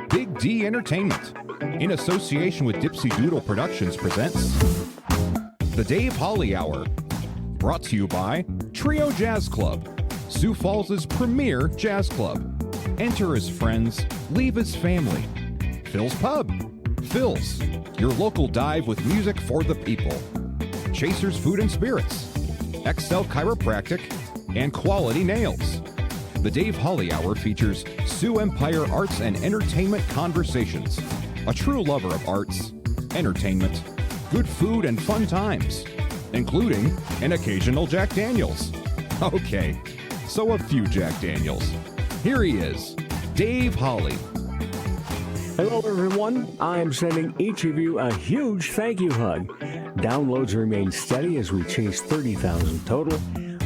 Big D Entertainment, in association with Dipsy Doodle Productions, presents The Dave Holly Hour. Brought to you by Trio Jazz Club, Sioux Falls' premier jazz club. Enter as friends, leave as family. Phil's Pub. Phil's, your local dive with music for the people. Chasers Food and Spirits. Excel Chiropractic, and Quality Nails. The Dave Holly Hour features Sioux Empire Arts and Entertainment Conversations. A true lover of arts, entertainment, good food, and fun times, including an occasional Jack Daniels. Okay, so a few Jack Daniels. Here he is, Dave Holly. Hello, everyone. I'm sending each of you a huge thank you hug. Downloads remain steady as we chase 30,000 total.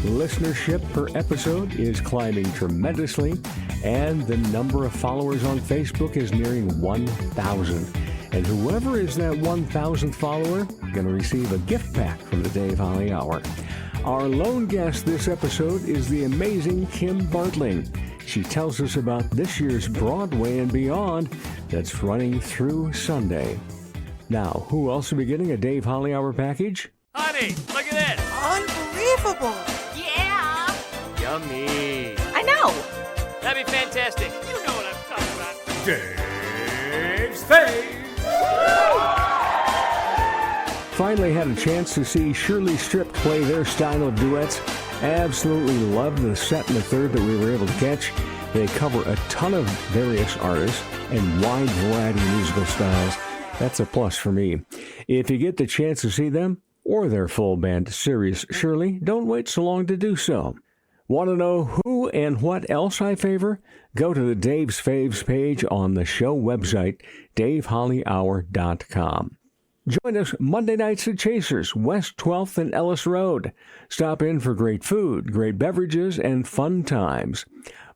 Listenership per episode is climbing tremendously, and the number of followers on Facebook is nearing 1,000. And whoever is that 1,000th follower going to receive a gift pack from the Dave Holly Hour. Our lone guest this episode is the amazing Kim Bartling. She tells us about this year's Broadway and Beyond that's running through Sunday. Now, who else will be getting a Dave Holly Hour package? Honey, look at this. Unbelievable. Yeah. Yummy. I know. That'd be fantastic. You know what I'm talking about. Dave's Fave. Finally had a chance to see Shirley Strip play their style of duets. Absolutely loved the set and the third that we were able to catch. They cover a ton of various artists and wide variety of musical styles. That's a plus for me. If you get the chance to see them or their full band series, Shirley, don't wait so long to do so. Want to know who and what else I favor? Go to the Dave's Faves page on the show website, davehollyhour.com. Join us Monday nights at Chasers, West 12th and Ellis Road. Stop in for great food, great beverages, and fun times.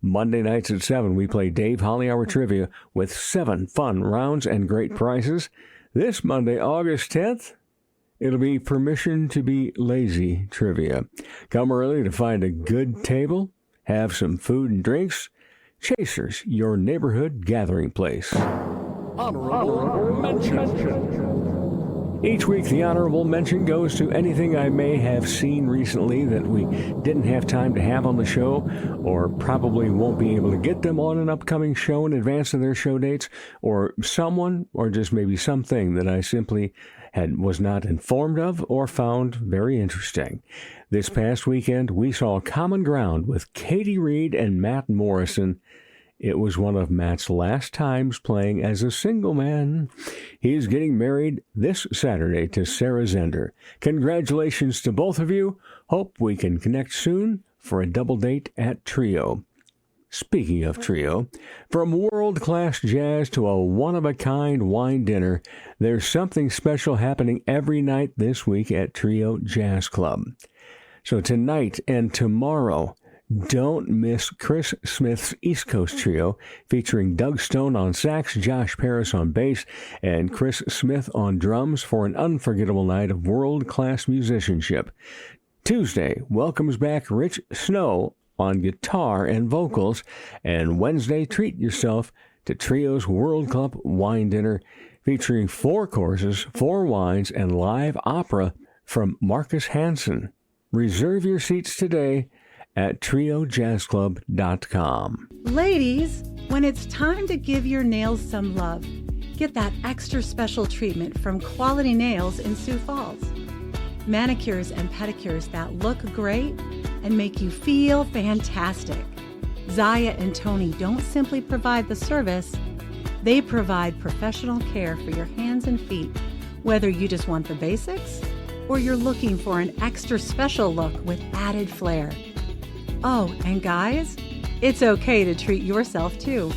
Monday nights at 7, we play Dave Holly Hour Trivia with 7 fun rounds and great prizes. This Monday, August 10th, it'll be Permission to be Lazy Trivia. Come early to find a good table, have some food and drinks. Chasers, your neighborhood gathering place. Honorable Mention. Each week, the honorable mention goes to anything I may have seen recently that we didn't have time to have on the show, or probably won't be able to get them on an upcoming show in advance of their show dates, or someone, or just maybe something that I simply was not informed of or found very interesting. This past weekend, we saw Common Ground with Katie Reed and Matt Morrison. It was one of Matt's last times playing as a single man. He's getting married this Saturday to Sarah Zender. Congratulations to both of you. Hope we can connect soon for a double date at Trio. Speaking of Trio, from world-class jazz to a one-of-a-kind wine dinner, there's something special happening every night this week at Trio Jazz Club. So tonight and tomorrow, don't miss Chris Smith's East Coast Trio, featuring Doug Stone on sax, Josh Paris on bass, and Chris Smith on drums for an unforgettable night of world-class musicianship. Tuesday welcomes back Rich Snow on guitar and vocals, and Wednesday, treat yourself to Trio's World Cup Wine Dinner, featuring 4 courses, 4 wines, and live opera from Marcus Hansen. Reserve your seats today at triojazzclub.com. Ladies, when it's time to give your nails some love, get that extra special treatment from Quality Nails in Sioux Falls. Manicures and pedicures that look great and make you feel fantastic. Zaya and Tony don't simply provide the service, they provide professional care for your hands and feet, whether you just want the basics or you're looking for an extra special look with added flair. Oh, and guys, it's okay to treat yourself too.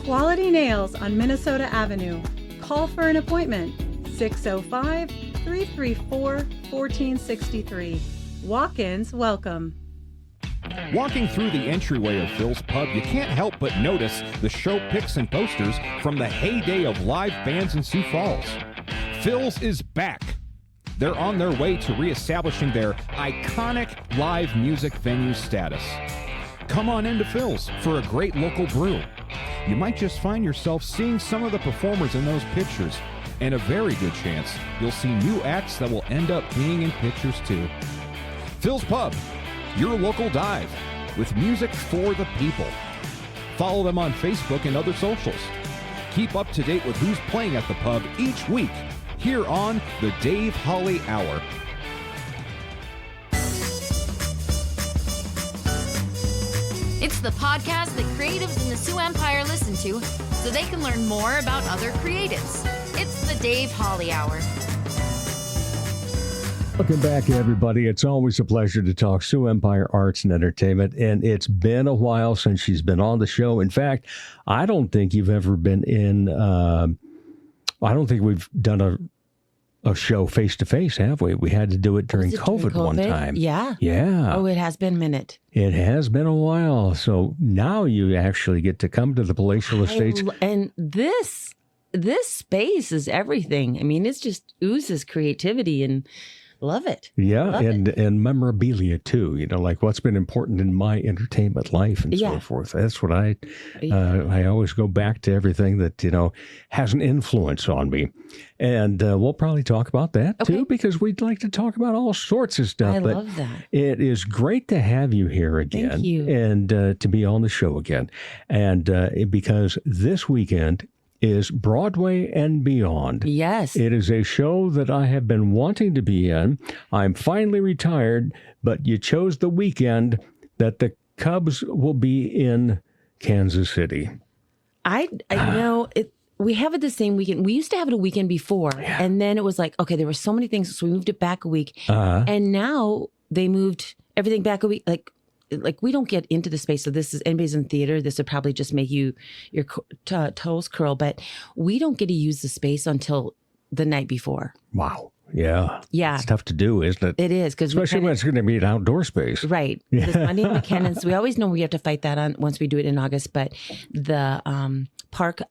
Quality Nails on Minnesota Avenue. Call for an appointment, 605-334-1463. Walk-ins welcome. Walking through the entryway of Phil's Pub, you can't help but notice the show pics and posters from the heyday of live bands in Sioux Falls. Phil's is back. They're on their way to reestablishing their iconic live music venue status. come on into Phil's for a great local brew. You might just find yourself seeing some of the performers in those pictures, and a very good chance you'll see new acts that will end up being in pictures too. Phil's Pub, your local dive, with music for the people. Follow them on Facebook and other socials. Keep up to date with who's playing at the pub each week here on the Dave Holly Hour. It's the podcast that creatives in the Sioux Empire listen to so they can learn more about other creatives. It's the Dave Holly Hour. Welcome back, everybody. It's always a pleasure to talk Sioux Empire Arts and Entertainment, and it's been a while since she's been on the show. In fact, I don't think you've ever been in, I don't think we've done a show face-to-face, have we? We had to do it during COVID one time. Yeah. Yeah. Oh, it has been a minute. It has been a while. So now you actually get to come to the Palatial Estates. And this space is everything. I mean, it's just oozes creativity and love it. Yeah, Love and it. and memorabilia too. You know, like what's been important in my entertainment life and so forth. That's what I always go back to everything that has an influence on me, and we'll probably talk about that too because we'd like to talk about all sorts of stuff. I love that. It is great to have you here again, Thank you. and to be on the show again, and because this weekend is Broadway and Beyond. Yes. It is a show that I have been wanting to be in. I'm finally retired, but you chose the weekend that the Cubs will be in Kansas City. I know it. We have it the same weekend. We used to have it a weekend before, and then it was like, okay, there were so many things, so we moved it back a week, and now they moved everything back a week. Like we don't get into the space. So this is anybody's in theater. This would probably just make your toes curl. But we don't get to use the space until the night before. Wow. Yeah. Yeah. It's tough to do, isn't it? It is. Especially when it's going to be an outdoor space. Right. This Monday in McKinnon's. We always know we have to fight that on once we do it in August. But the park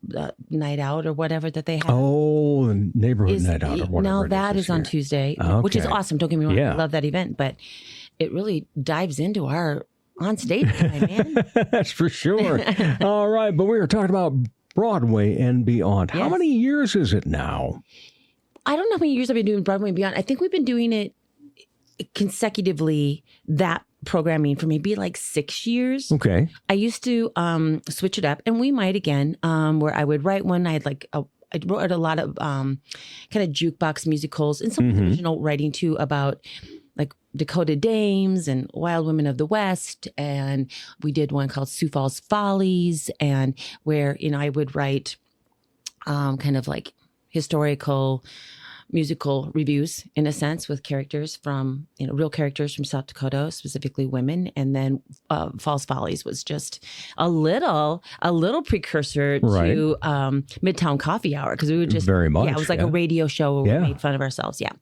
night out or whatever that they have. Oh, the neighborhood night out or whatever. Now that is on Tuesday, which is awesome. Don't get me wrong. I love that event. But it really dives into our on stage time, man. That's for sure. All right. But we were talking about Broadway and Beyond. How many years is it now? I don't know how many years I've been doing Broadway and Beyond. I think we've been doing it consecutively, that programming, for maybe like 6 years. Okay. I used to switch it up, and we might again, where I would write one. I had I wrote a lot of kind of jukebox musicals and some original writing too about like Dakota Dames and Wild Women of the West. And we did one called Sioux Falls Follies, and where, I would write kind of like historical musical reviews in a sense with characters from, real characters from South Dakota, specifically women. And then Falls Follies was just a little precursor to Midtown Coffee Hour, because we would just very much. Yeah, it was like a radio show where we made fun of ourselves. Yeah.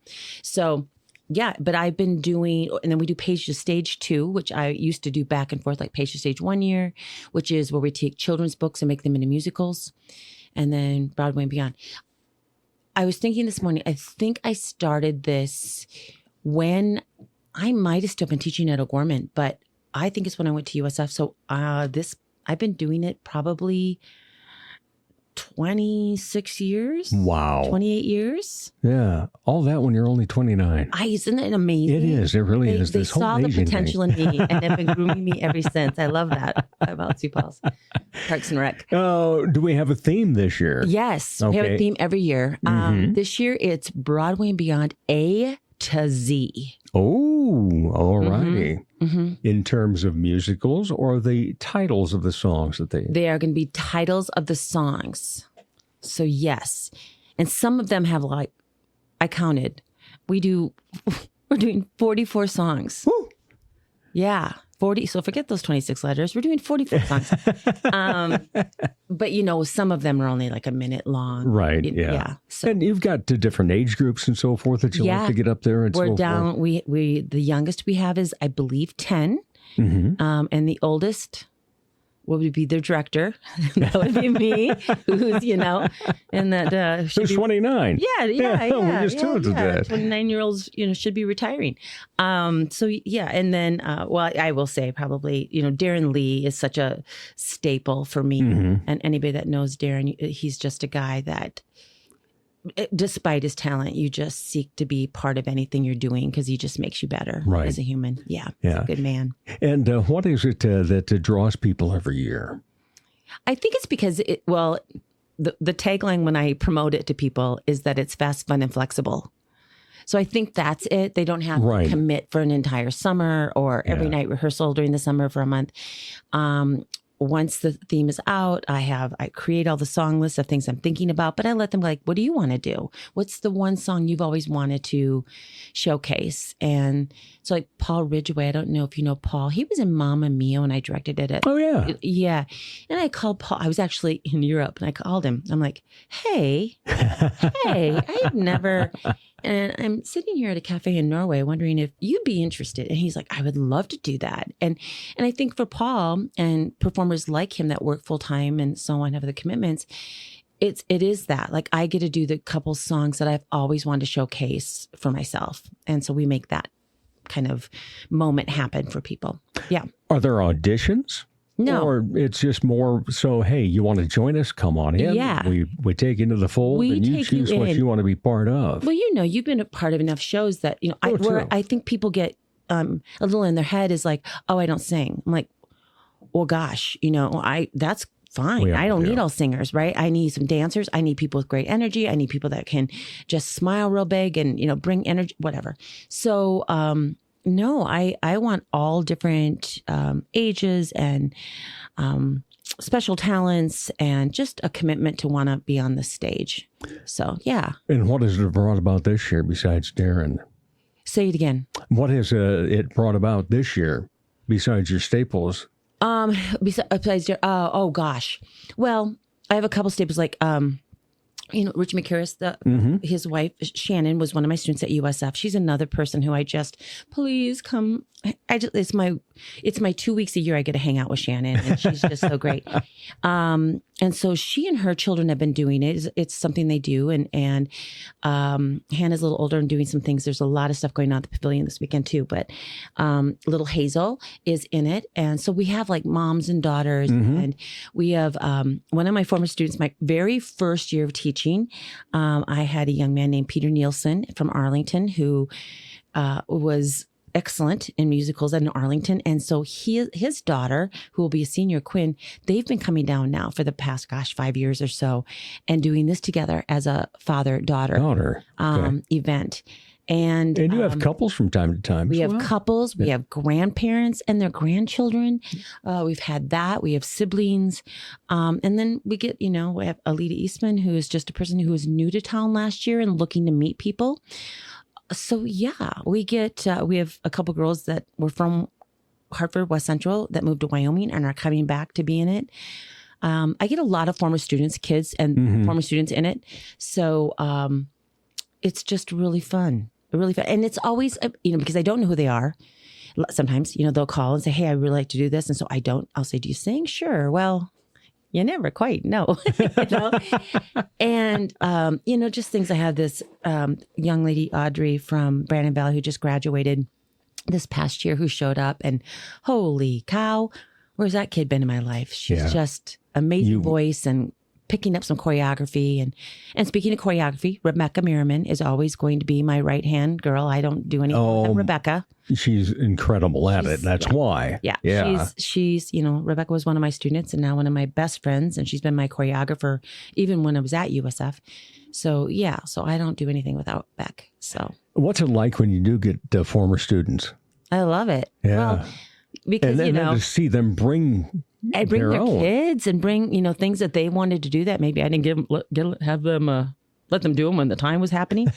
So yeah, but I've been doing, and then we do Page to Stage 2, which I used to do back and forth, like Page to Stage 1 year, which is where we take children's books and make them into musicals, and then Broadway and Beyond. I was thinking this morning, I think I started this when I might have still been teaching at O'Gorman, but I think it's when I went to USF. So I've been doing it probably 26 years. Wow. 28 years. Yeah. All that when you're only 29. Isn't it amazing? It is. It really is. They This whole saw the aging potential thing. in me and have been grooming me ever since. I love that about Sioux Falls. Parks and Rec. Oh, do we have a theme this year? Yes. We have a theme every year. This year it's Broadway and Beyond A to Z. Oh, all righty. In terms of musicals or the titles of the songs that They are going to be titles of the songs. So yes. And some of them have I counted. We're doing 44 songs. Woo. Yeah. 40. So forget those 26 letters. We're doing 44 songs. But some of them are only like a minute long. Right. Yeah. So and you've got the different age groups and so forth that you like to get up there and so we're forth. down. We the youngest we have is, I believe, 10. And the oldest would be their director. That would be me, who's, and that should Who's be 29? Yeah. We just told you that. 29-year-olds, should be retiring. And then, I will say probably, Darren Lee is such a staple for me. And anybody that knows Darren, he's just a guy that, despite his talent, you just seek to be part of anything you're doing because he just makes you better as a human. Yeah. He's a good man. And what is it that draws people every year? I think it's because the tagline when I promote it to people is that it's fast, fun, and flexible. So I think that's it. They don't have to commit for an entire summer or every night rehearsal during the summer for a month. Once the theme is out, I create all the song lists of things I'm thinking about, but I let them what do you want to do? What's the one song you've always wanted to showcase? And so like Paul Ridgway, I don't know if you know Paul, he was in Mamma Mia when I directed it. Oh yeah. Yeah. And I called Paul, I was actually in Europe and I called him. I'm like, hey, I've never... And I'm sitting here at a cafe in Norway wondering if you'd be interested. And he's like, I would love to do that. And I think for Paul and performers like him that work full time and so on, have the commitments, it is that. Like I get to do the couple songs that I've always wanted to showcase for myself. And so we make that kind of moment happen for people. Yeah. Are there auditions? No. Or it's just more so, hey, you want to join us? Come on in. Yeah. We take you into the fold and you choose what you want to be part of. Well, you've been a part of enough shows that, I think people get a little in their head is like, oh, I don't sing. I'm like, well, gosh, that's fine. I don't need all singers, right? I need some dancers. I need people with great energy. I need people that can just smile real big and, bring energy, whatever. So, no, I want all different ages and special talents and just a commitment to want to be on the stage. So, yeah. And what has it brought about this year besides Darren? Say it again. What has it brought about this year besides your staples? Besides, oh gosh. Well, I have a couple staples like, Rich McCarris, his wife, Shannon, was one of my students at USF. She's another person who please come. It's my 2 weeks a year I get to hang out with Shannon, and she's just so great. And so she and her children have been doing it. It's something they do. And Hannah's a little older and doing some things. There's a lot of stuff going on at the pavilion this weekend too. But little Hazel is in it. And so we have like moms and daughters. And we have one of my former students, my very first year of teaching, I had a young man named Peter Nielsen from Arlington who was excellent in musicals in Arlington. And so his daughter, who will be a senior, Quinn, they've been coming down now for the past, 5 years or so and doing this together as a father-daughter event. And you have couples from time to time. We have couples, we have grandparents and their grandchildren. We've had that. We have siblings. And then we get, we have Alita Eastman, who is just a person who was new to town last year and looking to meet people. So yeah, we have a couple girls that were from Hartford, West Central, that moved to Wyoming and are coming back to be in it. I get a lot of former students, kids and former students in it. So it's just really fun. Really fun. And it's always, because I don't know who they are. Sometimes, they'll call and say, hey, I really like to do this. And so I'll say, do you sing? Sure. Well, you never quite know. And, just things. I have this young lady, Audrey from Brandon Valley, who just graduated this past year, who showed up and holy cow, where's that kid been in my life? She's just amazing voice and picking up some choreography. And speaking of choreography, Rebecca Merriman is always going to be my right-hand girl. I don't do anything with Rebecca. She's incredible at it. That's why. Yeah. She's, Rebecca was one of my students and now one of my best friends. And she's been my choreographer even when I was at USF. So, so I don't do anything without Beck. So what's it like when you do get former students? I love it. Yeah. Well, because, and then to see them bring their kids and bring, things that they wanted to do that maybe I didn't let them do them when the time was happening.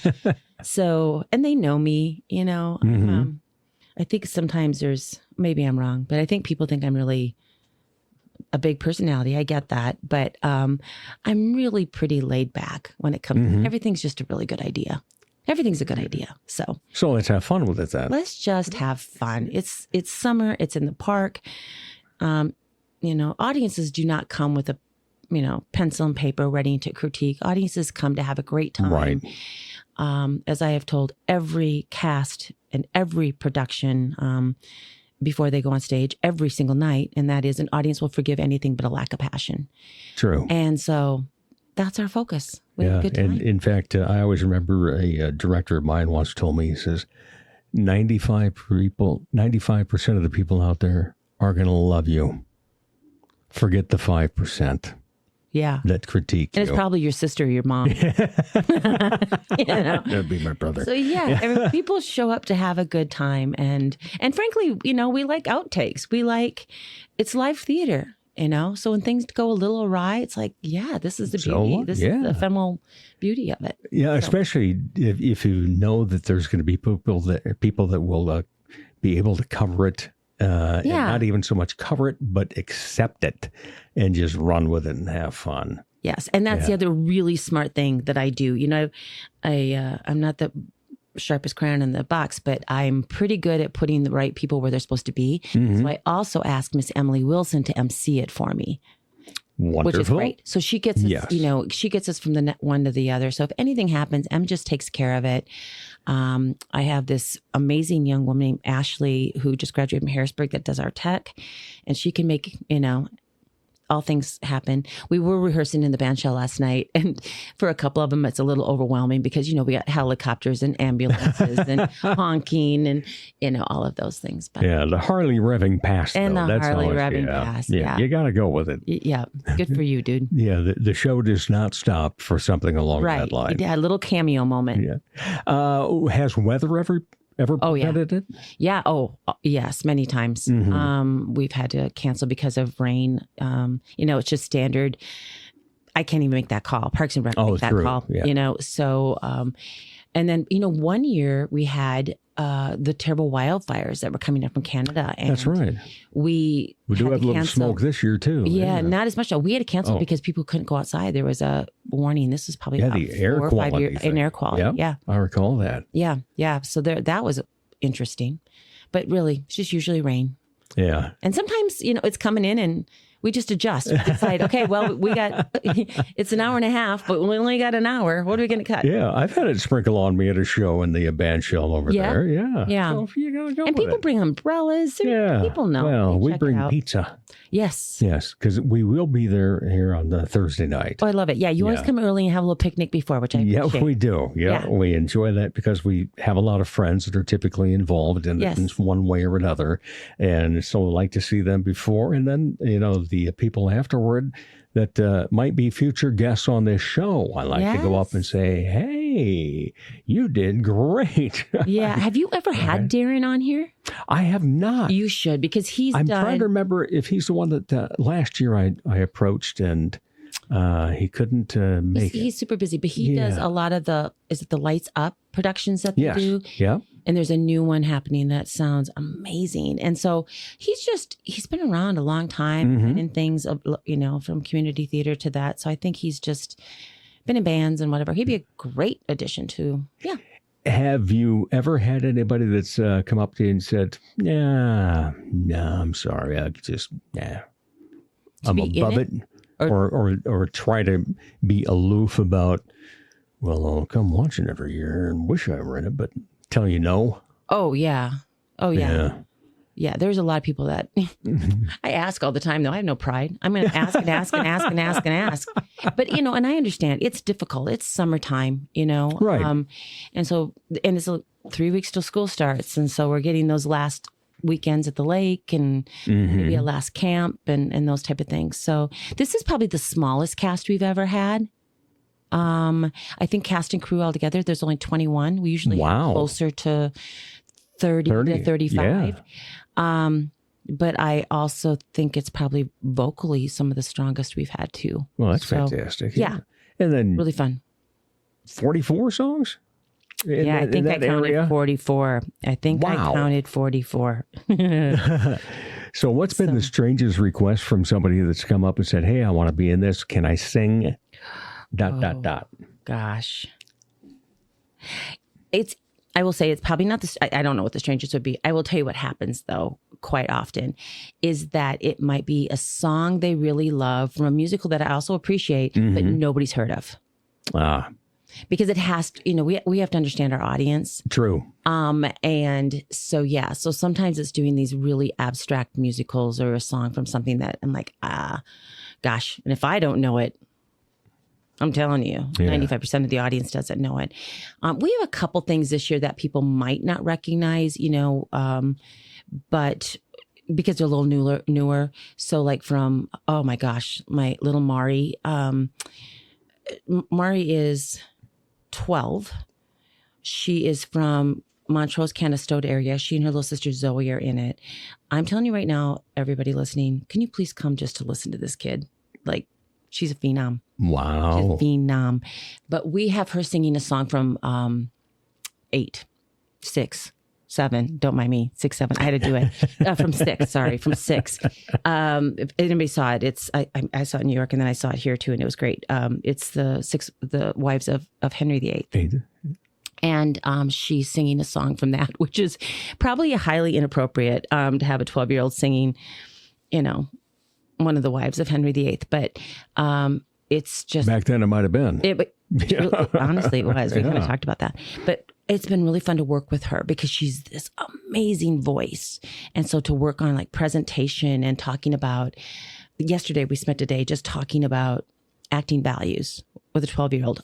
So, and they know me, I think sometimes maybe I'm wrong, but I think people think I'm really a big personality. I get that, but I'm really pretty laid back when it comes. Everything's just a really good idea. Everything's a good idea. So let's have fun with it then. Let's just have fun. It's summer. It's in the park. audiences do not come with a, pencil and paper ready to critique. Audiences come to have a great time. Right. As I have told every cast and every production before they go on stage every single night, and that is an audience will forgive anything but a lack of passion. True. And so that's our focus. We have a good time. And in fact, I always remember a director of mine once told me, he says, 95% of the people out there are going to love you. Forget the 5%. Yeah. That critique and it's probably your sister or your mom. That'd be my brother. So I mean, people show up to have a good time. And frankly, we like outtakes. It's live theater, So when things go a little awry, it's like, this is the beauty. This is the ephemeral beauty of it. Yeah, especially if you know that there's going to be people that will be able to cover it. And not even so much cover it, but accept it and just run with it and have fun. Yes. And that's the other really smart thing that I do. I'm not the sharpest crayon in the box, but I'm pretty good at putting the right people where they're supposed to be. So I also asked Miss Emily Wilson to MC it for me. Wonderful. Which is great. So she gets us, she gets us from the one to the other. So if anything happens, Em just takes care of it. I have this amazing young woman named Ashley who just graduated from Harrisburg that does our tech, and she can make, all things happen. We were rehearsing in the band shell last night, and for a couple of them, it's a little overwhelming because, we got helicopters and ambulances and honking and, all of those things. But the Harley revving past. And though. the That's Harley always, revving past. Yeah, you got to go with it. Yeah, good for you, dude. Yeah, the show does not stop for something along that line. Yeah, a little cameo moment. Yeah. Has weather ever prevented it? Yeah. Oh, yes. Many times. We've had to cancel because of rain. It's just standard. I can't even make that call. Parks and Rec make that call, So, and then, 1 year we had the terrible wildfires that were coming up from Canada. And that's right. We do have a little smoke this year too. Yeah, not as much. Though. We had to cancel because people couldn't go outside. There was a warning. This was probably about the air 4 or 5 years in air quality. Yep, yeah, I recall that. Yeah. So that was interesting, but really, it's just usually rain. Yeah, and sometimes it's coming in and we just adjust. We decide, okay, well, we got, it's an hour and a half, but we only got an hour. What are we going to cut? Yeah, I've had it sprinkle on me at a show in the band shell over there. Yeah. Yeah. So you gotta go and with people it. bring umbrellas. Yeah. People know. Well, we check bring it out. pizza. Yes. Yes, because we will be there here on the Thursday night. Oh, I love it. Yeah, you always come early and have a little picnic before, which I appreciate. Yeah, we do. Yeah, we enjoy that because we have a lot of friends that are typically involved in it in one way or another. And so we like to see them before. And then, the people afterward that might be future guests on this show. I like to go up and say, hey, you did great. Yeah. Have you ever had Darren on here? I have not. You should, because I'm trying to remember if he's the one that last year I approached and he couldn't make it. He's super busy, but he does a lot of the Lights Up productions that they do. Yeah. And there's a new one happening that sounds amazing. And so he's been around a long time in things, from community theater to that. So I think he's just been in bands and whatever. He'd be a great addition to, Have you ever had anybody that's come up to you and said, no, I'm sorry. I just, I'm above it. Or try to be aloof about, well, I'll come watching every year and wish I were in it, but tell you no. Oh, yeah. Yeah, there's a lot of people that I ask all the time, though. I have no pride. I'm going to ask and ask and ask and ask and ask. But, and I understand it's difficult. It's summertime, Right. And so, and it's 3 weeks till school starts. And so we're getting those last weekends at the lake and maybe a last camp and those type of things. So this is probably the smallest cast we've ever had. I think cast and crew altogether, there's only 21. We usually have closer to 30 to 35. Yeah. But I also think it's probably vocally some of the strongest we've had too. Well, that's fantastic. Yeah. And then really fun. 44 songs? I think I counted 44. I think I counted 44. So what's been the strangest request from somebody that's come up and said, hey, I want to be in this. Can I sing ... Gosh. It's I will say it's probably not this. I don't know what the strangest would be. I will tell you what happens though, quite often, is that it might be a song they really love from a musical that I also appreciate, but nobody's heard of. Because it has to, we have to understand our audience. True. And so, so sometimes it's doing these really abstract musicals or a song from something that I'm like, gosh. And if I don't know it, I'm telling you, 95% of the audience doesn't know it. We have a couple things this year that people might not recognize, but because they're a little newer. So like from, oh my gosh, my little Mari. Mari is 12. She is from Montrose, Canastota area. She and her little sister Zoe are in it. I'm telling you right now, everybody listening, can you please come just to listen to this kid? Like, she's a phenom. Wow. She's a phenom. But we have her singing a song from 8, 6, 7. Don't mind me. 6, 7. I had to do it. From 6. If anybody saw it, I saw it in New York and then I saw it here too, and it was great. It's the wives of Henry VIII. And she's singing a song from that, which is probably highly inappropriate to have a 12-year-old singing, one of the wives of Henry VIII. But it's just... Back then it might have been. Honestly, it was. We kind of talked about that. But it's been really fun to work with her because she's this amazing voice. And so to work on like presentation and talking about... Yesterday, we spent a day just talking about acting values with a 12-year-old,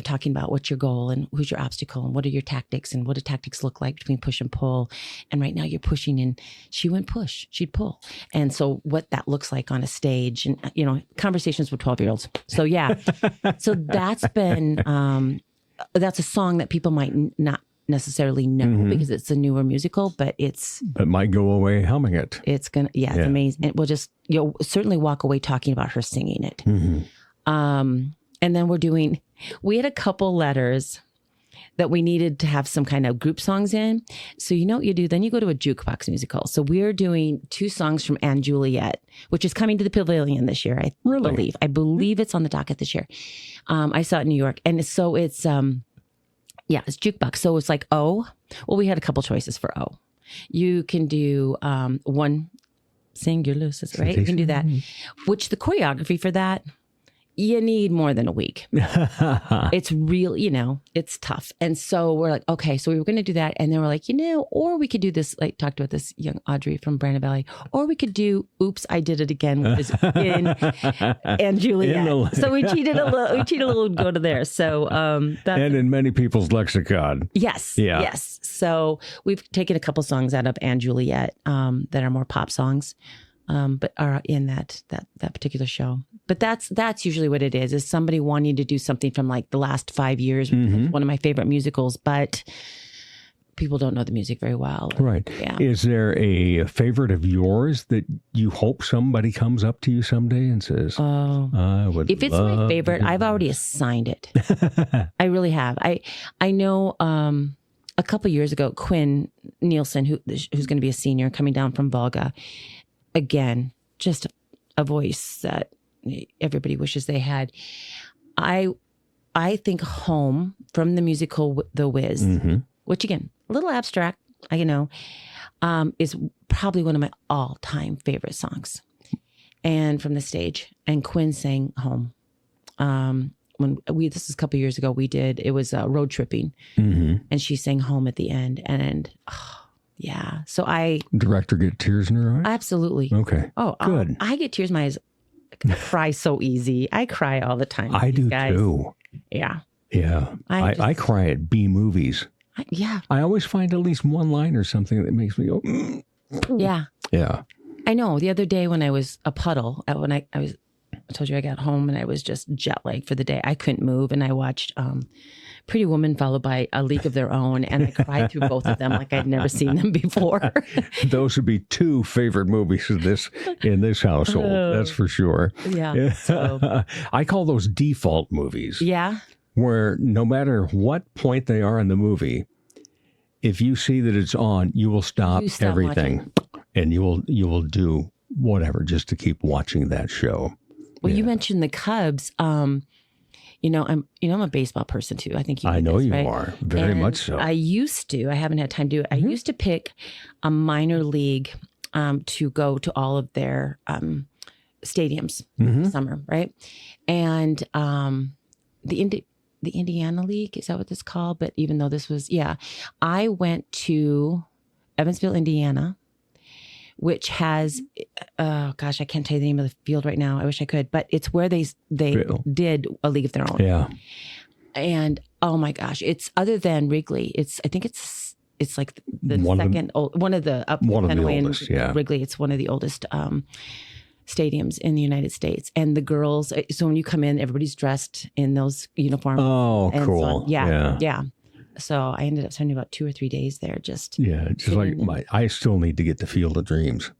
talking about what's your goal and who's your obstacle and what are your tactics and what do tactics look like between push and pull. And right now you're pushing and she went push, she'd pull. And so what that looks like on a stage and, conversations with 12-year-olds. So so that's been, that's a song that people might not necessarily know because it's a newer musical, but might go away humming it. It's going to, it's amazing. It will just, you'll certainly walk away talking about her singing it. And then we had a couple letters that we needed to have some kind of group songs in. So you know what you do? Then you go to a jukebox musical. So we're doing 2 songs from Anne Juliet, which is coming to the Pavilion this year, I believe. I believe it's on the docket this year. I saw it in New York. And so it's jukebox. So it's like O. Well, we had a couple choices for O. You can do one singular, right? You can do that. Which the choreography for that, you need more than a week. It's real, it's tough. And so we're like, okay, so we were going to do that. And then we're like, or we could do this, like talked about this young Audrey from Brandon Valley, or we could do Oops, I Did It Again, which is in and Juliet. So we cheated a little, go to there. So, and in many people's lexicon. Yes. Yeah. Yes. So we've taken a couple songs out of Anne Juliet, that are more pop songs. But are in that particular show. But that's usually what it is somebody wanting to do something from like the last 5 years. It's one of my favorite musicals, but people don't know the music very well. Right. Yeah. Is there a favorite of yours that you hope somebody comes up to you someday and says, I would if it's my favorite, I've already assigned it. I really have. I know a couple years ago, Quinn Nielsen, who's going to be a senior coming down from Volga, again, just a voice that everybody wishes they had. I think Home from the musical The Wiz, which again, a little abstract, is probably one of my all-time favorite songs. And from the stage, and Quinn sang Home. This is a couple years ago, it was road tripping, and she sang Home at the end, and yeah. So director get tears in her eyes? Absolutely. Okay. Oh, good. I get tears in my eyes. I cry so easy. I cry all the time. I do too. Yeah. Yeah. I cry at B movies. Yeah. I always find at least one line or something that makes me go. Yeah. Yeah. I know. The other day when I was a puddle, when I told you I got home and I was just jet lagged for the day. I couldn't move, and I watched Pretty Woman followed by A League of Their Own, and I cried through both of them like I'd never seen them before. Those would be 2 favorite movies in this household. That's for sure. Yeah. So. I call those default movies. Yeah. Where no matter what point they are in the movie, if you see that it's on, you will stop everything, and you will do whatever just to keep watching that show. Well, you mentioned the Cubs. I'm a baseball person too. I think you I know this, you right? are very And much so. I haven't had time to do it. I used to pick a minor league to go to all of their stadiums this summer, right? And the Indiana League, is that what this called? But even though this was, I went to Evansville, Indiana, which has, I can't tell you the name of the field right now. I wish I could, but it's where they did a league of their own. Yeah. And oh my gosh, it's other than Wrigley. I think it's like the one of the oldest, yeah. Wrigley. It's one of the oldest stadiums in the United States. And the girls, so when you come in, everybody's dressed in those uniforms. Oh, and cool. So on. Yeah. So I ended up spending about 2 or 3 days there. Just like I still need to get the Field of Dreams.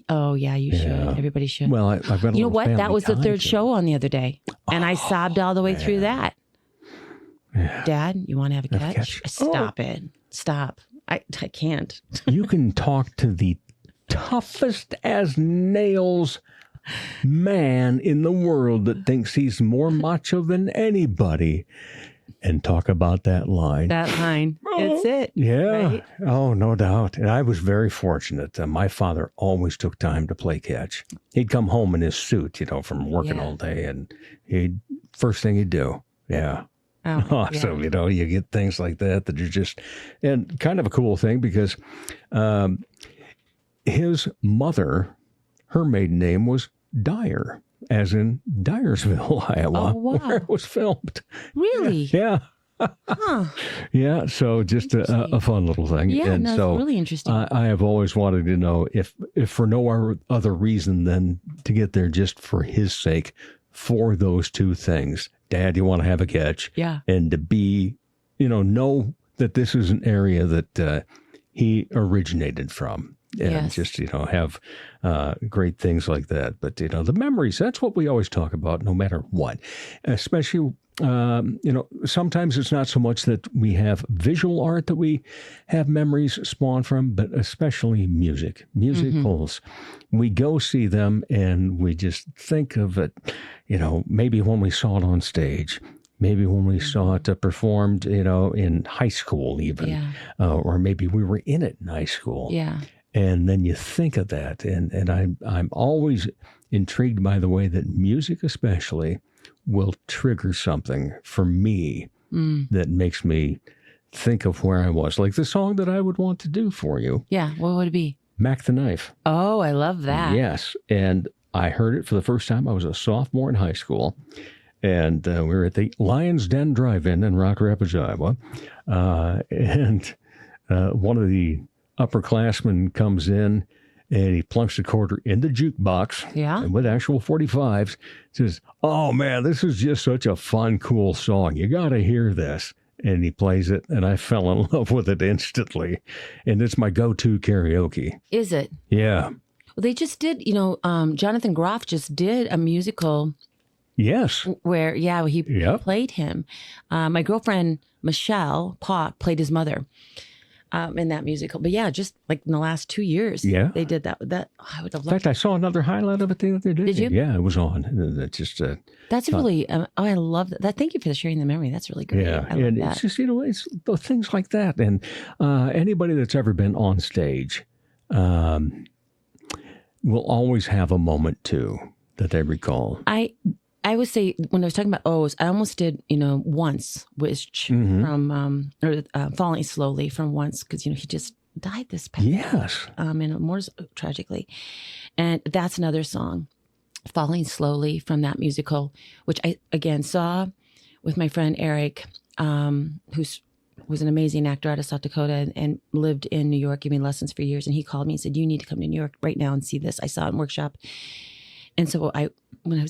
Oh yeah, you should. Everybody should. Well, I've got. You know what? That was the third show on the other day, and I sobbed all the way through that. Yeah. Dad, you want to have a catch? Stop it! Stop! I can't. You can talk to the toughest as nails man in the world that thinks he's more macho than anybody. And talk about that line. That line. It's it. Yeah. Right? Oh, no doubt. And I was very fortunate. My father always took time to play catch. He'd come home in his suit, from working all day. And first thing he'd do. Yeah. Oh, awesome. Yeah. You get things like that are just, and kind of a cool thing because his mother, her maiden name was Dyer. As in Dyersville, Iowa, where it was filmed. Really? Yeah. Huh. Yeah, so just a fun little thing. Yeah, and so it's really interesting. I have always wanted to know if for no other reason than to get there just for his sake, for those two things. Dad, you want to have a catch? Yeah. And to be, know that this is an area that he originated from. And just, have great things like that. But, the memories, that's what we always talk about no matter what. Especially, sometimes it's not so much that we have visual art that we have memories spawn from, but especially music. Musicals. We go see them and we just think of it, maybe when we saw it on stage. Maybe when we saw it performed, in high school even. Or maybe we were in it in high school. Yeah. And then you think of that, and I'm always intrigued by the way that music, especially, will trigger something for me that makes me think of where I was. Like the song that I would want to do for you. Yeah, what would it be? Mac the Knife. Oh, I love that. Yes, and I heard it for the first time. I was a sophomore in high school, and we were at the Lion's Den Drive-In in Rock Rapids, Iowa, and one of the upperclassman comes in and he plunks a quarter in the jukebox and with actual 45s, says, "Oh man, this is just such a fun, cool song. You got to hear this." And he plays it and I fell in love with it instantly. And it's my go-to karaoke. Is it? Yeah. Well, they just did, Jonathan Groff just did a musical. Yes. Where, he played him. My girlfriend, Michelle Pock, played his mother. In that musical. But just like in the last 2 years, they did that. I would have loved. In fact, I saw another highlight of it the other day. Did you? Yeah, it was on. That just that's really. I love that. Thank you for sharing the memory. That's really great. Yeah, I love and that. it's just it's the things like that. And anybody that's ever been on stage will always have a moment too that they recall. I would say when I was talking about O's, I almost did, Once, which from Falling Slowly from Once, because he just died this past. Yes. And more tragically, and that's another song, Falling Slowly from that musical, which I again saw with my friend Eric, who was an amazing actor out of South Dakota and lived in New York, giving lessons for years. And he called me and said, "You need to come to New York right now and see this. I saw it in workshop." And so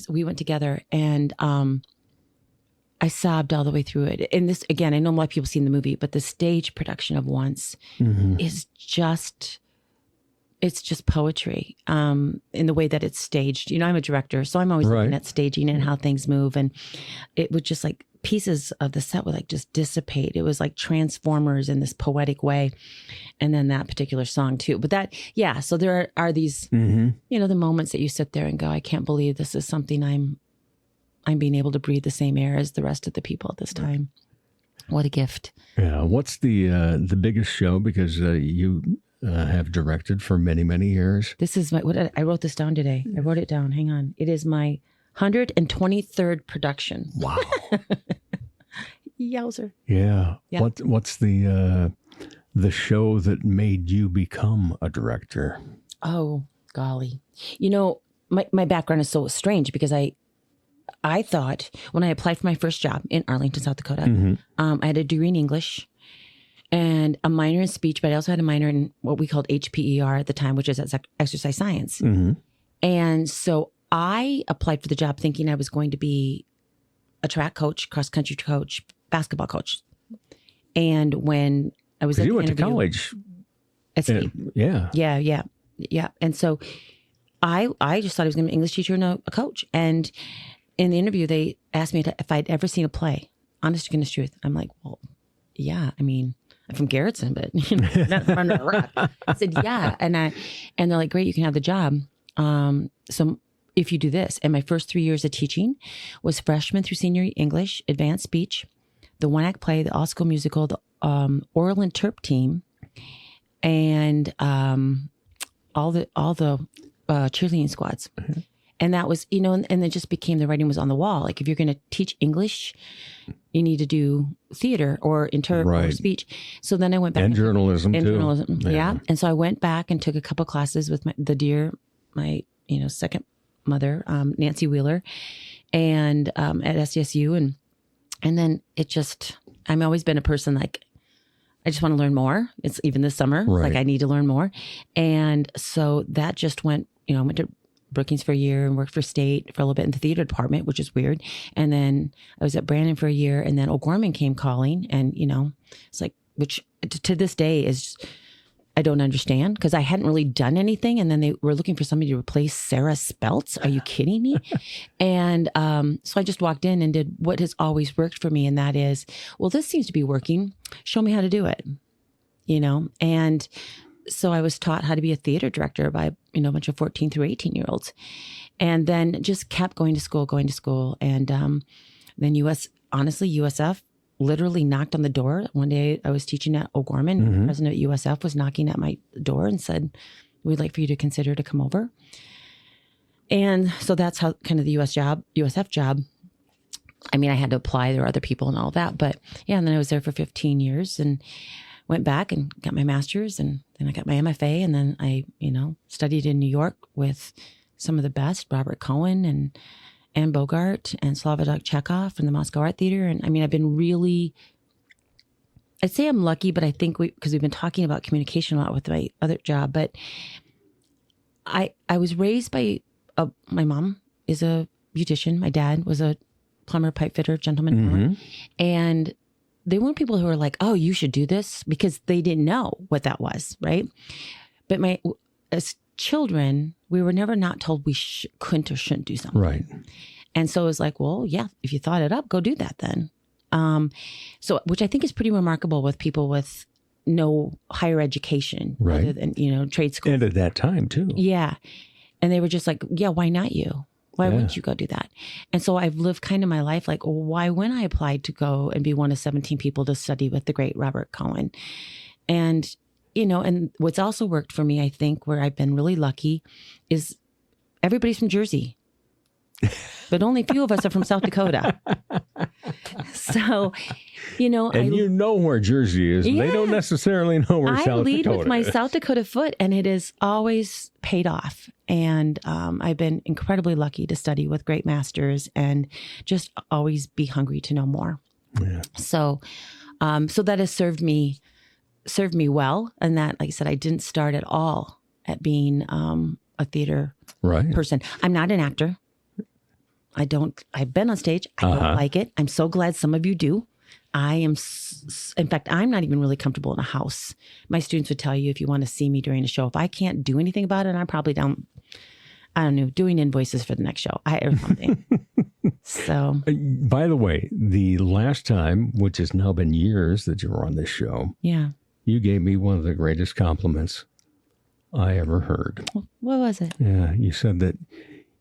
we went together and I sobbed all the way through it. And this, again, I know a lot of people seen the movie, but the stage production of Once is it's just poetry in the way that it's staged. I'm a director, so I'm always looking at staging and how things move. And it would just like pieces of the set would like just dissipate. It was like Transformers in this poetic way. And then that particular song too. But so there are these, the moments that you sit there and go, I can't believe this is something I'm I'm being able to breathe the same air as the rest of the people at this time. What a gift. Yeah. What's the biggest show? Because you have directed for many, many years. This is I wrote this down today. I wrote it down. Hang on. It is my 123rd production. Wow. Yowzer. Yeah. Yeah. What's the show that made you become a director? Oh, golly. My background is so strange because I thought when I applied for my first job in Arlington, South Dakota, I had a degree in English and a minor in speech, but I also had a minor in what we called HPER at the time, which is exercise science. And so I applied for the job thinking I was going to be a track coach, cross country coach, basketball coach. And when I was at you the went interview, to college. Yeah. And so I just thought I was going to be an English teacher and a coach. And in the interview, they asked me if I'd ever seen a play. Honest to goodness truth. I'm like, well, yeah. I mean, I'm from Garrettson, but not from under a rock. I said, yeah. And they're like, great, you can have the job. So if you do this, and my first 3 years of teaching was freshman through senior English, advanced speech, the one-act play, the all-school musical, the oral interp team, and all the cheerleading squads. And that was, and it just became the writing was on the wall. Like if you're going to teach English, you need to do theater or interp or speech. So then I went back. And journalism too. Journalism, yeah. And so I went back and took a couple classes with my second mother, Nancy Wheeler, and at SDSU. And then I've always been a person like, I just want to learn more. It's even this summer, like I need to learn more. And so that just went, I went to Brookings for a year and worked for state for a little bit in the theater department, which is weird. And then I was at Brandon for a year, and then O'Gorman came calling, and it's like, which to this day is, I don't understand because I hadn't really done anything. And then they were looking for somebody to replace Sarah Speltz. Are you kidding me? And so I just walked in and did what has always worked for me. And that is, well, this seems to be working. Show me how to do it, And so I was taught how to be a theater director by, a bunch of 14 through 18-year-olds. And then just kept going to school. And then USF literally knocked on the door. One day I was teaching at O'Gorman. The president of USF was knocking at my door and said, we'd like for you to consider to come over. And so that's how kind of the USF job. I mean, I had to apply. There were other people and all that. But yeah, and then I was there for 15 years and went back and got my master's, and then I got my MFA. And then I, studied in New York with some of the best, Robert Cohen and Anne Bogart and Slavoj Chekhov from the Moscow Art Theater. And I mean, I've been really, I'd say I'm lucky, but I think because we've been talking about communication a lot with my other job, but I was raised by, my mom is a beautician. My dad was a plumber, pipe fitter, gentleman plumber. And they weren't people who were like, oh, you should do this, because they didn't know what that was. Right. But as children, we were never not told we couldn't or shouldn't do something. Right. And so it was like, well, yeah, if you thought it up, go do that then. So, which I think is pretty remarkable with people with no higher education, other than, trade school. And at that time too. Yeah. And they were just like, yeah, why not you? Why wouldn't you go do that? And so I've lived kind of my life like, well, why when I applied to go and be one of 17 people to study with the great Robert Cohen? And, and what's also worked for me, I think, where I've been really lucky is everybody's from Jersey, but only a few of us are from South Dakota. So, and you know where Jersey is. Yeah, they don't necessarily know where South Dakota is. I lead with my South Dakota foot, and it has always paid off. And I've been incredibly lucky to study with great masters and just always be hungry to know more. Yeah. So that has served me well. And that, like I said, I didn't start at all at being a theater person. I'm not an actor. I've been on stage. I don't like it. I'm so glad some of you do. I am, in fact, I'm not even really comfortable in a house. My students would tell you if you want to see me during a show, if I can't do anything about it, I'm probably down, I don't know, doing invoices for the next show or something. So. By the way, the last time, which has now been years that you were on this show, you gave me one of the greatest compliments I ever heard. What was it? Yeah, you said that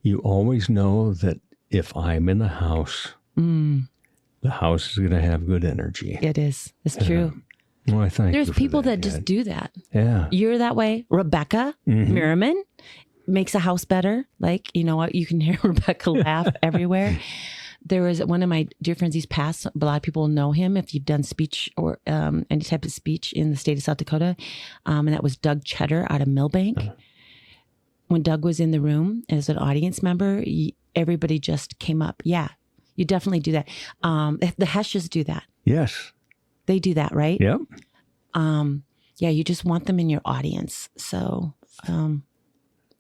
you always know that if I'm in the house, the house is going to have good energy. It is. It's true. Well, I thank There's you for people that Ed. just do that. Yeah. You're that way. Rebecca Merriman makes a house better. Like, you know what? You can hear Rebecca laugh everywhere. There was one of my dear friends, he's passed. A lot of people know him if you've done speech or any type of speech in the state of South Dakota. And that was Doug Cheddar out of Millbank. When Doug was in the room as an audience member, everybody just came up. Yeah, you definitely do that. The Heshes do that. Yes. They do that, right? Yep. Yeah, you just want them in your audience. So,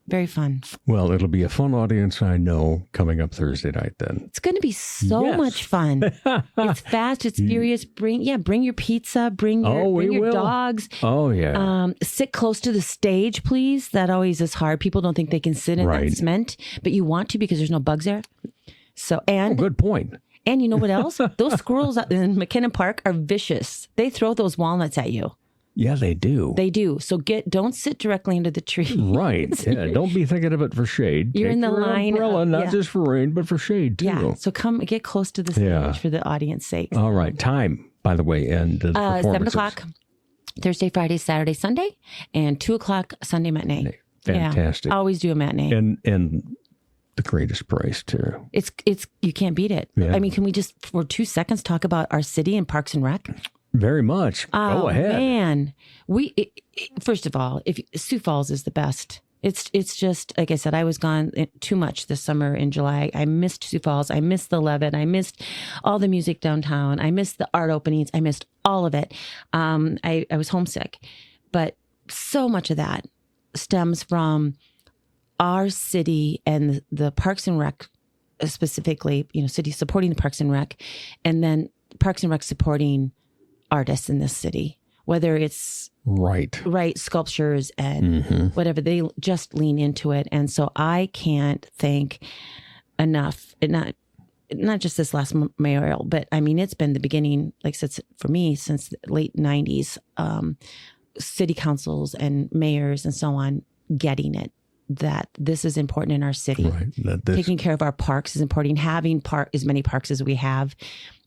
very fun. Well, it'll be a fun audience, I know, coming up Thursday night then. It's going to be so much fun. It's fast. It's furious. Bring your pizza. Bring your dogs. Oh, yeah. Sit close to the stage, please. That always is hard. People don't think they can sit in that cement, but you want to because there's no bugs there. So, good point. And you know what else? Those squirrels in McKinnon Park are vicious. They throw those walnuts at you. Yeah, they do. They do. So don't sit directly under the tree. Right. Yeah. Don't be thinking of it for shade. You're Take in the your line. Umbrella, not just for rain, but for shade too. Yeah. So come get close to the stage for the audience sake. All right. Time, by the way, and the 7 o'clock Thursday, Friday, Saturday, Sunday, and 2 o'clock Sunday matinee. Fantastic. Yeah. Always do a matinee. And the greatest price too. It's you can't beat it. Yeah. I mean, can we just for 2 seconds talk about our city and Parks and Rec? Very much. Go ahead. Man, first of all, if Sioux Falls is the best. It's just like I said. I was gone too much this summer in July. I missed Sioux Falls. I missed the Levitt. I missed all the music downtown. I missed the art openings. I missed all of it. I was homesick, but so much of that stems from our city and the Parks and Rec, specifically. City supporting the Parks and Rec, and then Parks and Rec supporting artists in this city, whether it's right sculptures and whatever, they just lean into it. And so I can't thank enough, not just this last mayoral, but I mean, it's been the beginning, like I said, for me since the late 90s, city councils and mayors and so on getting it, that this is important in our city. Right. Taking care of our parks is important. Having as many parks as we have,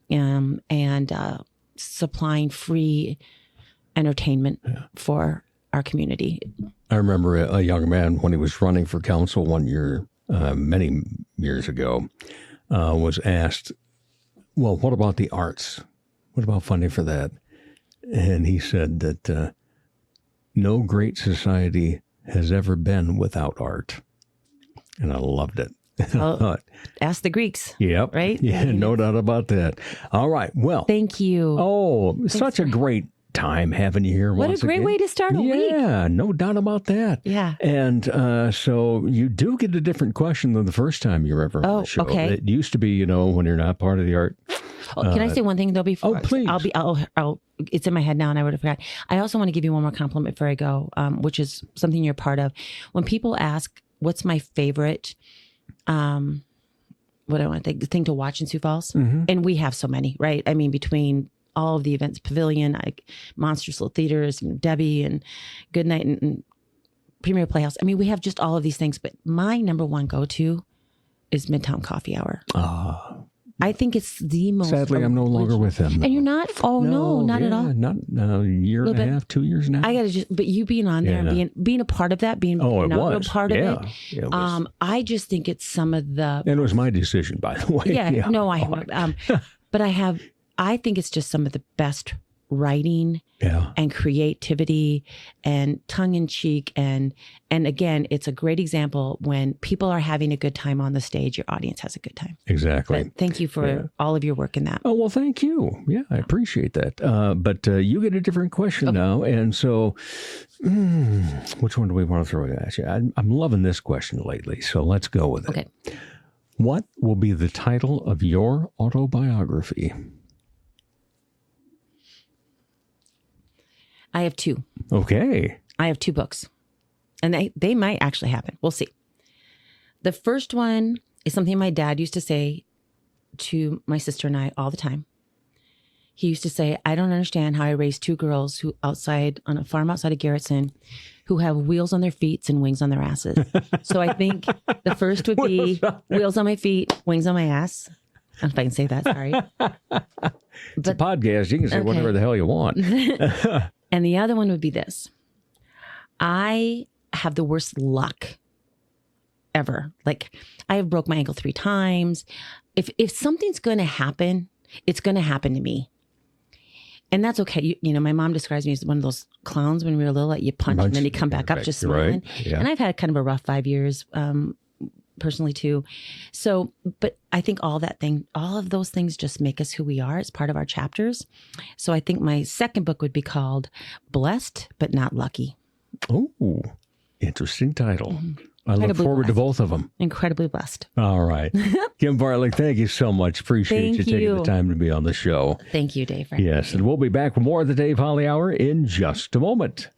and supplying free entertainment for our community. I remember a young man when he was running for council one year, many years ago, was asked, well, what about the arts? What about funding for that? And he said that no great society has ever been without art. And I loved it. Well, ask the Greeks. Yep. Right? Yeah, no doubt about that. All right. Well. Thank you. Oh, such a great time having you here. What a great way to start a week. Yeah, no doubt about that. Yeah. And so you do get a different question than the first time you were ever on the show. Okay. It used to be, when you're not part of the art. Can I say one thing though before? Oh, please. I'll it's in my head now and I would have forgot. I also want to give you one more compliment before I go, which is something you're part of. When people ask, what's my favorite what I want to think, thing to watch in Sioux Falls, and we have so many, right? I mean, between all of the events, Pavilion, like Monsters Little Theaters, Debbie and Goodnight and Premier Playhouse. I mean, we have just all of these things, but my number one go-to is Midtown Coffee Hour. I think it's the most. Sadly, I'm no longer with them. And you're not? Oh, no, not at all. Not a year and a half, 2 years now. I got to but you being on there and being a part of that, being a part of it. Yeah, it was. I just think it's some of the. And it was my decision, by the way. Yeah. No, but I think it's just some of the best writing and creativity and tongue-in-cheek and again, it's a great example when people are having a good time on the stage, your audience has a good time. Exactly. But thank you for all of your work in that. Oh, well, thank you. Yeah, I appreciate that. But you get a different question now. And so which one do we want to throw at you? I'm loving this question lately, so let's go with it. Okay. What will be the title of your autobiography? I have two. Okay. I have 2 books. And they might actually happen. We'll see. The first one is something my dad used to say to my sister and I all the time. he used to say, I don't understand how I raised two girls who outside on a farm outside of Garrettson who have wheels on their feet and wings on their asses. So I think the first would be wheels on my feet, wings on my ass. I don't know if I can say that, sorry. It's a podcast. You can say whatever the hell you want. And the other one would be this. I have the worst luck ever. Like, I have broke my ankle 3 times. If something's going to happen, it's going to happen to me. And that's okay. You know, my mom describes me as one of those clowns when we were little, that you punch and then you come back up just smiling. Right. Yeah. And I've had kind of a rough 5 years, personally too. So, but I think all of those things just make us who we are. It's part of our chapters. So I think my second book would be called Blessed But Not Lucky. Oh, interesting title. I look forward to both of them. Incredibly blessed. All right. Kim Bartling, thank you so much. Appreciate you taking the time to be on the show. Thank you, Dave. Yes, and we'll be back with more of the Dave Holly Hour in just a moment.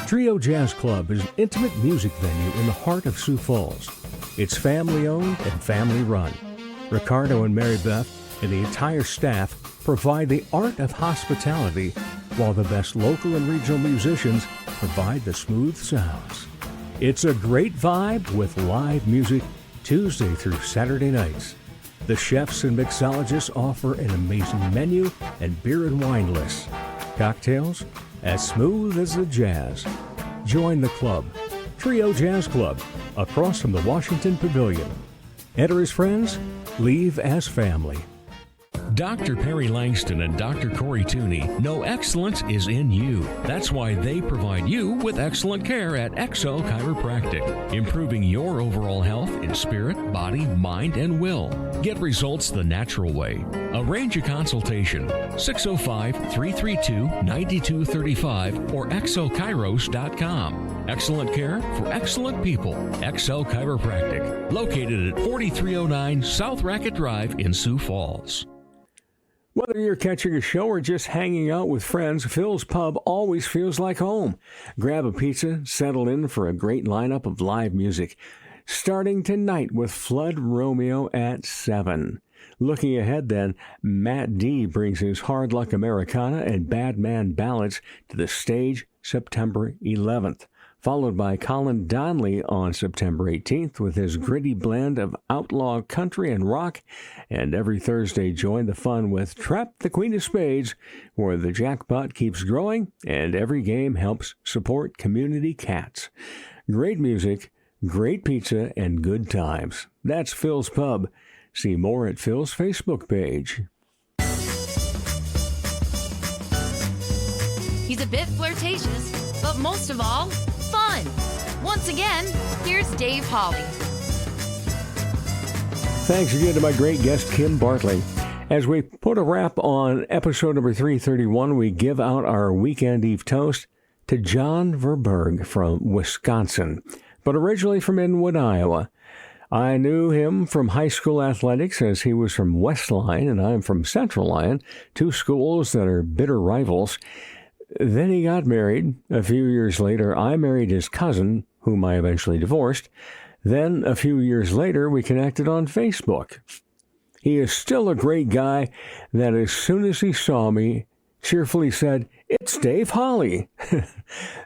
Trio Jazz Club is an intimate music venue in the heart of Sioux Falls. It's family-owned and family-run. Ricardo and Mary Beth and the entire staff provide the art of hospitality, while the best local and regional musicians provide the smooth sounds. It's a great vibe with live music Tuesday through Saturday nights. The chefs and mixologists offer an amazing menu and beer and wine lists. Cocktails as smooth as the jazz. Join the club, Trio Jazz Club, across from the Washington Pavilion. Enter as friends, leave as family. Dr. Perry Langston and Dr. Corey Tooney know excellence is in you. That's why they provide you with excellent care at XO Chiropractic, improving your overall health in spirit, body, mind, and will. Get results the natural way. Arrange a consultation, 605-332-9235 or exokairos.com. Excellent care for excellent people. XO Chiropractic, located at 4309 South Racket Drive in Sioux Falls. Whether you're catching a show or just hanging out with friends, Phil's Pub always feels like home. Grab a pizza, settle in for a great lineup of live music. Starting tonight with Flood Romeo at 7. Looking ahead then, Matt D brings his Hard Luck Americana and Bad Man Ballads to the stage September 11th. Followed by Colin Donnelly on September 18th with his gritty blend of outlaw country and rock. And every Thursday, join the fun with Trap the Queen of Spades, where the jackpot keeps growing and every game helps support community cats. Great music, great pizza, and good times. That's Phil's Pub. See more at Phil's Facebook page. He's a bit flirtatious, but most of all, fun. Once again, here's Dave Holly. Thanks again to my great guest, Kim Bartling. As we put a wrap on episode number 331, we give out our Weekend Eve toast to John Verberg from Wisconsin, but originally from Inwood, Iowa. I knew him from high school athletics, as he was from West Line and I'm from Central Line, two schools that are bitter rivals. Then he got married. A few years later, I married his cousin, whom I eventually divorced. Then, a few years later, we connected on Facebook. He is still a great guy that as soon as he saw me, cheerfully said, "It's Dave Holly."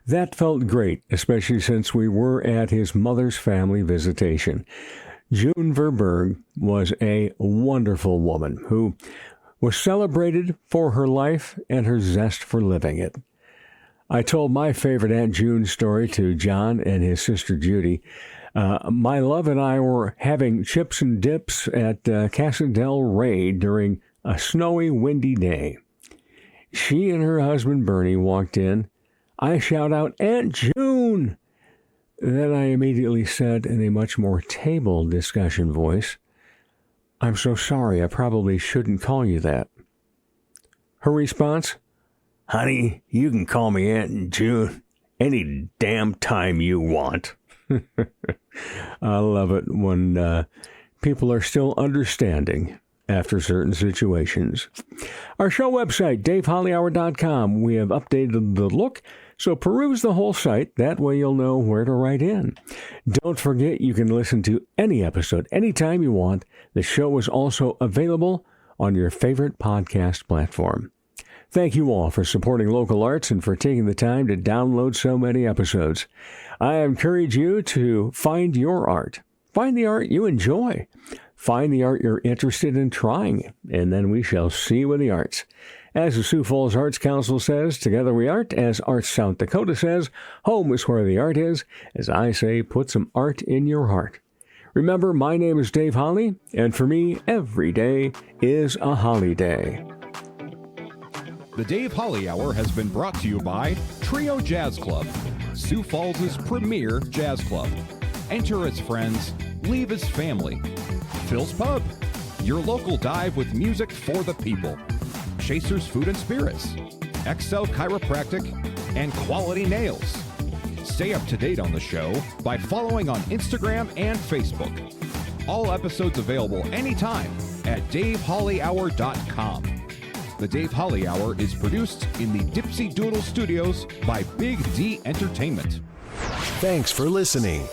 That felt great, especially since we were at his mother's family visitation. June Verberg was a wonderful woman who was celebrated for her life and her zest for living it. I told my favorite Aunt June story to John and his sister Judy. My love and I were having chips and dips at Casa del Rey during a snowy, windy day. She and her husband Bernie walked in. I shout out, "Aunt June!" Then I immediately said in a much more table discussion voice, "I'm so sorry, I probably shouldn't call you that." Her response, "Honey, you can call me Aunt June any damn time you want." I love it when people are still understanding after certain situations. Our show website, DaveHollyHour.com. We have updated the look, so peruse the whole site. That way you'll know where to write in. Don't forget you can listen to any episode anytime you want. The show is also available on your favorite podcast platform. Thank you all for supporting local arts and for taking the time to download so many episodes. I encourage you to find your art. Find the art you enjoy. Find the art you're interested in trying, and then we shall see you in the arts. As the Sioux Falls Arts Council says, together we art. As Arts South Dakota says, home is where the art is. As I say, put some art in your heart. Remember, my name is Dave Holly, and for me, every day is a holiday. The Dave Holly Hour has been brought to you by Trio Jazz Club, Sioux Falls' premier jazz club. Enter as friends, leave as family. Phil's Pub, your local dive with music for the people. Chasers Food and Spirits, XL Chiropractic, and Quality Nails. Stay up to date on the show by following on Instagram and Facebook. All episodes available anytime at DaveHollyHour.com. The Dave Holly Hour is produced in the Dipsy Doodle Studios by Big D Entertainment. Thanks for listening.